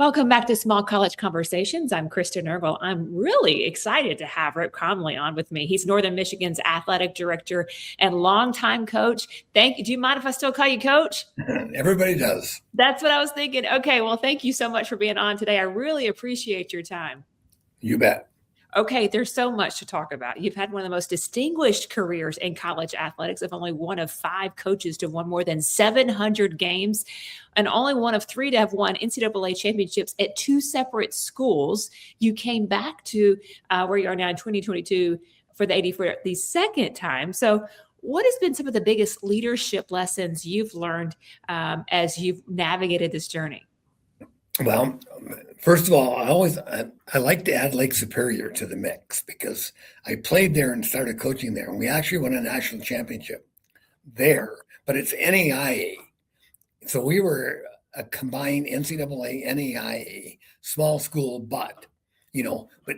Welcome back to Small College Conversations. I'm Kristen Eargle. I'm really excited to have Rick Comley on with me. He's Northern Michigan's athletic director and longtime coach. Thank you. Do you mind if I still call you coach? Everybody does. That's what I was thinking. Okay, well, thank you so much for being on today. I really appreciate your time. You bet. Okay, there's so much to talk about. You've had one of the most distinguished careers in college athletics, of only one of 5 coaches to have won more than 700 games, and only one of 3 to have won NCAA championships at 2 separate schools. You came back to where you are now in 2022 for the AD for the second time. So what has been some of the biggest leadership lessons you've learned as you've navigated this journey? Well, first of all, I like to add Lake Superior to the mix because I played there and started coaching there, and we actually won a national championship there, but it's NAIA. So we were a combined NCAA, NAIA, small school, but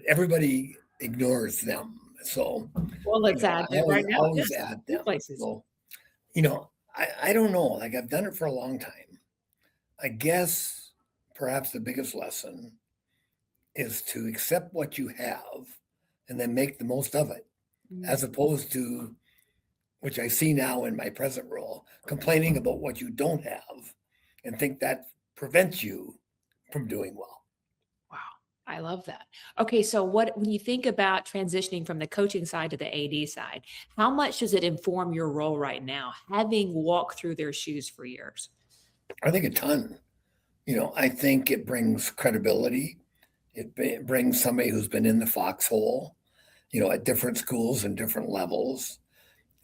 everybody ignores them. So let's add them right now. Always add them. Places. So, I don't know. Like, I've done it for a long time. I guess perhaps the biggest lesson is to accept what you have and then make the most of it, as opposed to, which I see now in my present role, complaining about what you don't have and think that prevents you from doing well. Wow, I love that. Okay, so when you think about transitioning from the coaching side to the AD side, how much does it inform your role right now, having walked through their shoes for years? I think a ton. I think it brings credibility. It brings somebody who's been in the foxhole, at different schools and different levels.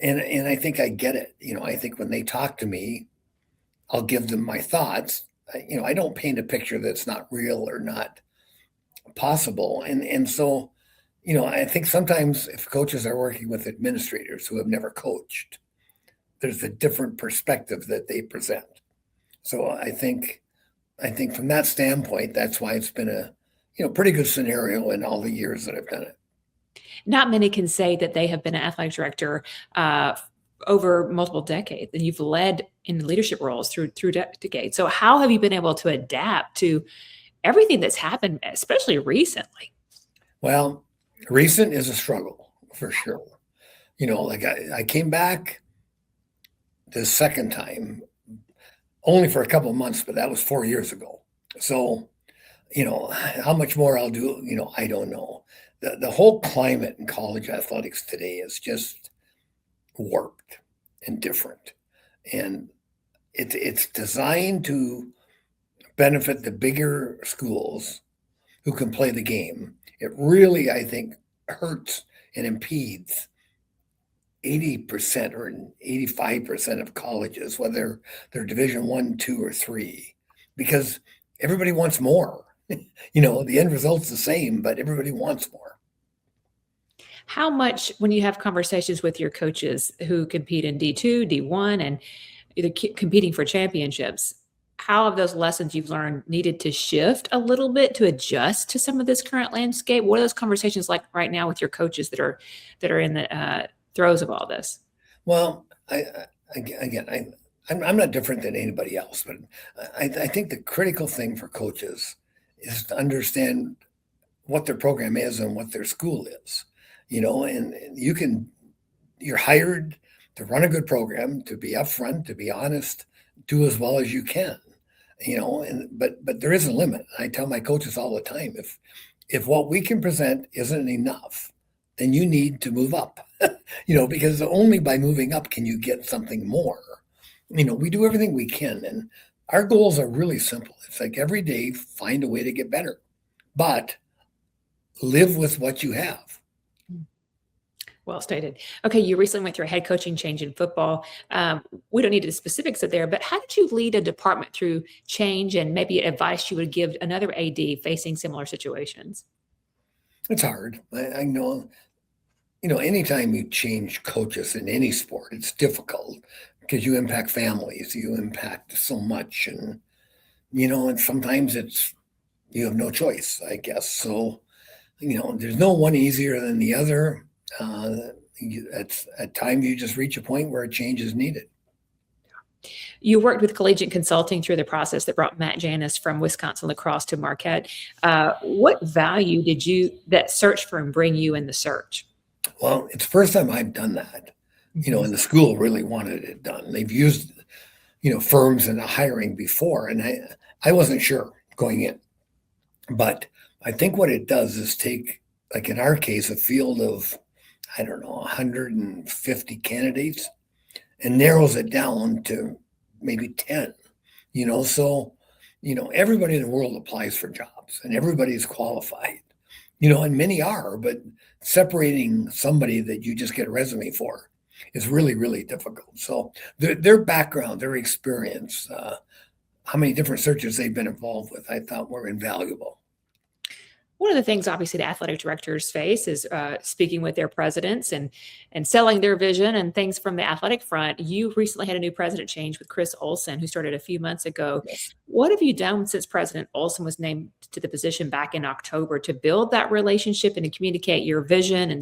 And I think I get it. I think when they talk to me, I'll give them my thoughts. I don't paint a picture that's not real or not possible. And so, I think sometimes if coaches are working with administrators who have never coached, there's a different perspective that they present. So I think from that standpoint, that's why it's been a pretty good scenario in all the years that I've done it. Not many can say that they have been an athletic director over multiple decades, and you've led in leadership roles through decades. So how have you been able to adapt to everything that's happened, especially recently? Well, recent is a struggle for sure. Like I came back the second time only for a couple of months, but that was 4 years ago. So, how much more I'll do, I don't know. The whole climate in college athletics today is just warped and different. And it's designed to benefit the bigger schools who can play the game. It really, I think, hurts and impedes 80% or 85% of colleges, whether they're Division 1, 2, or 3, because everybody wants more. The end result's the same, but everybody wants more. How much, when you have conversations with your coaches who compete in D2, D1, and either competing for championships, how have those lessons you've learned needed to shift a little bit to adjust to some of this current landscape? What are those conversations like right now with your coaches that are in the throes of all this? Well, I'm not different than anybody else, but I think the critical thing for coaches is to understand what their program is and what their school is, and you're hired to run a good program, to be upfront, to be honest, do as well as you can, but there is a limit. I tell my coaches all the time, if what we can present isn't enough, then you need to move up, because only by moving up can you get something more. We do everything we can, and our goals are really simple. It's like every day, find a way to get better, but live with what you have. Well stated. Okay, you recently went through a head coaching change in football. We don't need the specifics of there, but how did you lead a department through change, and maybe advice you would give another AD facing similar situations? It's hard. I know, anytime you change coaches in any sport, it's difficult because you impact families, you impact so much, and sometimes you have no choice, I guess. So, there's no one easier than the other. At times you just reach a point where a change is needed. You worked with Collegiate Consulting through the process that brought Matt Janus from Wisconsin-La Crosse to Marquette. What value did that search firm bring you in the search? Well, it's the first time I've done that, and the school really wanted it done. They've used, firms in the hiring before, and I wasn't sure going in. But I think what it does is take, like in our case, a field of, 150 candidates and narrows it down to maybe 10, so, everybody in the world applies for jobs and everybody's qualified, and many are, but separating somebody that you just get a resume for is really, really difficult. So their background, their experience, how many different searches they've been involved with, I thought were invaluable. One of the things, obviously, the athletic directors face is speaking with their presidents and selling their vision and things from the athletic front. You recently had a new president change with President Olsen, who started a few months ago. Yes. What have you done since President Olsen was named to the position back in October to build that relationship and to communicate your vision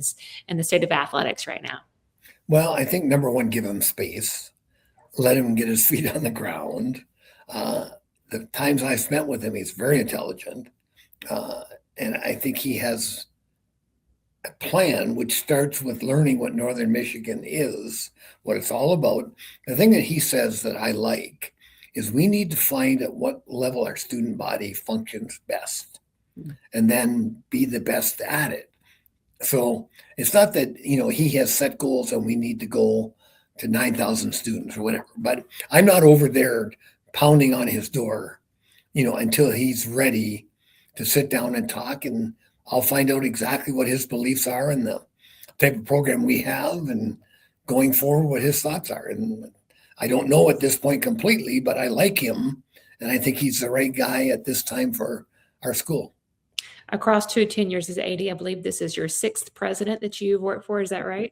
and the state of athletics right now? Well, I think number one, give him space, let him get his feet on the ground. The times I've spent with him, he's very intelligent. And I think he has a plan which starts with learning what Northern Michigan is, what it's all about. The thing that he says that I like is we need to find at what level our student body functions best and then be the best at it. So it's not that, he has set goals and we need to go to 9,000 students or whatever, but I'm not over there pounding on his door, until he's ready to sit down and talk, and I'll find out exactly what his beliefs are and the type of program we have and going forward what his thoughts are. And I don't know at this point completely, but I like him and I think he's the right guy at this time for our school. Across 2 tenures as AD, I believe this is your 6th president that you've worked for. Is that right?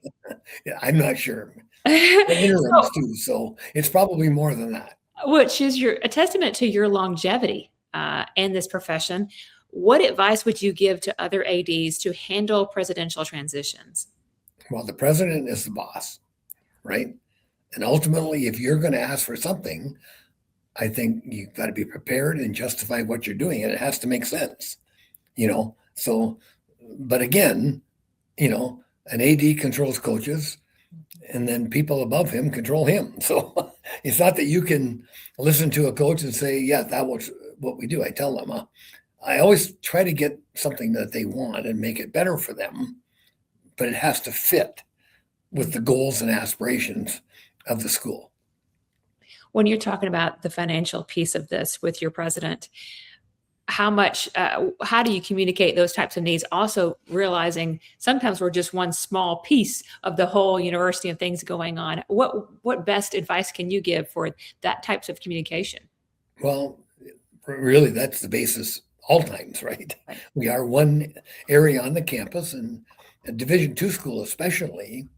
Yeah, I'm not sure. Interims too, so it's probably more than that. Which is a testament to your longevity in this profession. What advice would you give to other ADs to handle presidential transitions? Well, the president is the boss, right? And ultimately, if you're going to ask for something, I think you've got to be prepared and justify what you're doing. And it has to make sense, So, but again, an AD controls coaches and then people above him control him. So it's not that you can listen to a coach and say, yeah, that was what we do. I tell them, I always try to get something that they want and make it better for them, but it has to fit with the goals and aspirations of the school. When you're talking about the financial piece of this with your president, how do you communicate those types of needs? Also realizing sometimes we're just one small piece of the whole university of things going on. What best advice can you give for that types of communication? Well, really, that's the basis all times, right? We are one area on the campus, and a Division II school especially,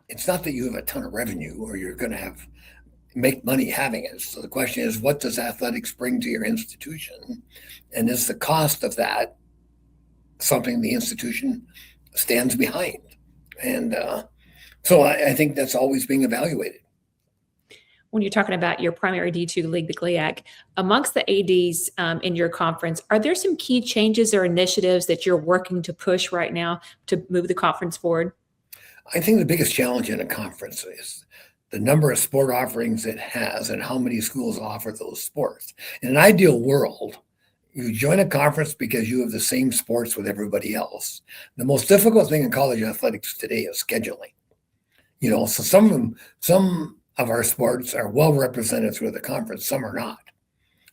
it's not that you have a ton of revenue or you're going to make money having it. So the question is, what does athletics bring to your institution? And is the cost of that something the institution stands behind? And so I think that's always being evaluated. When you're talking about your primary D2 league, the GLIAC, amongst the ADs in your conference, are there some key changes or initiatives that you're working to push right now to move the conference forward? I think the biggest challenge in a conference is the number of sport offerings it has and how many schools offer those sports. In an ideal world, you join a conference because you have the same sports with everybody else. The most difficult thing in college athletics today is scheduling. So some of our sports are well represented through the conference, some are not.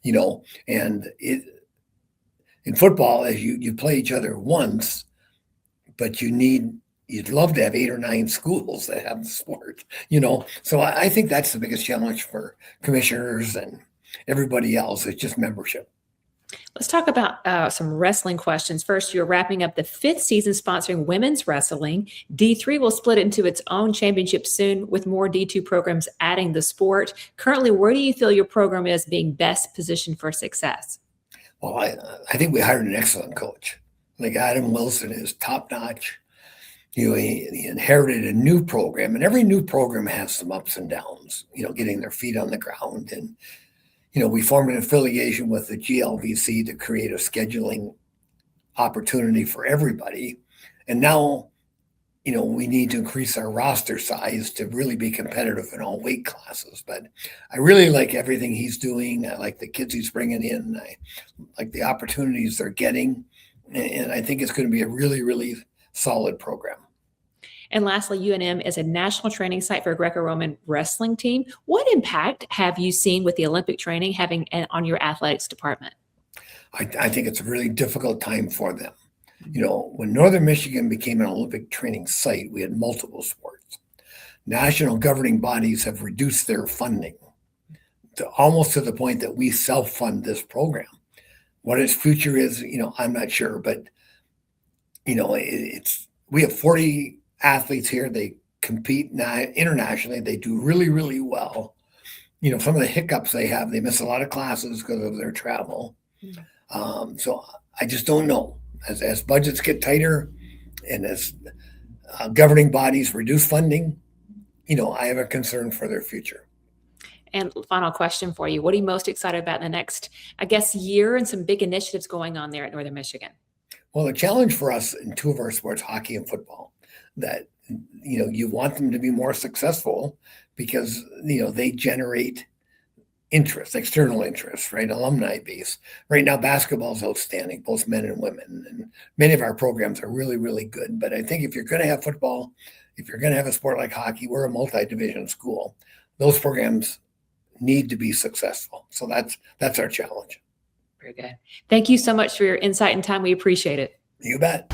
And in football, as you play each other once, but you'd love to have 8 or 9 schools that have the sport, So I think that's the biggest challenge for commissioners and everybody else. It's just membership. Let's talk about some wrestling questions. First, you're wrapping up the 5th season sponsoring women's wrestling. D3 will split into its own championship soon, with more D2 programs adding the sport. Currently, where do you feel your program is being best positioned for success? Well, I think we hired an excellent coach. Like Adam Wilson is top notch. he inherited a new program, and every new program has some ups and downs, getting their feet on the ground. And, we formed an affiliation with the GLVC to create a scheduling opportunity for everybody. And now, we need to increase our roster size to really be competitive in all weight classes. But I really like everything he's doing. I like the kids he's bringing in. I like the opportunities they're getting. And I think it's going to be a really, really solid program. And lastly, UNM is a national training site for a Greco-Roman wrestling team. What impact have you seen with the Olympic training having on your athletics department? I think it's a really difficult time for them. When Northern Michigan became an Olympic training site, we had multiple sports. National governing bodies have reduced their funding almost to the point that we self-fund this program. What its future is, I'm not sure, but we have 40 athletes here. They compete internationally. They do really, really well. Some of the hiccups they have, they miss a lot of classes because of their travel. So I just don't know. As budgets get tighter and as governing bodies reduce funding, I have a concern for their future. And final question for you. What are you most excited about in the next, year, and some big initiatives going on there at Northern Michigan? Well, the challenge for us in two of our sports, hockey and football, that, you want them to be more successful because, they generate interest, external interest, right? Alumni base. Right now, basketball is outstanding, both men and women. And many of our programs are really, really good. But I think if you're going to have football, if you're going to have a sport like hockey, we're a multi-division school. Those programs need to be successful. So that's our challenge. Very good. Thank you so much for your insight and time. We appreciate it. You bet.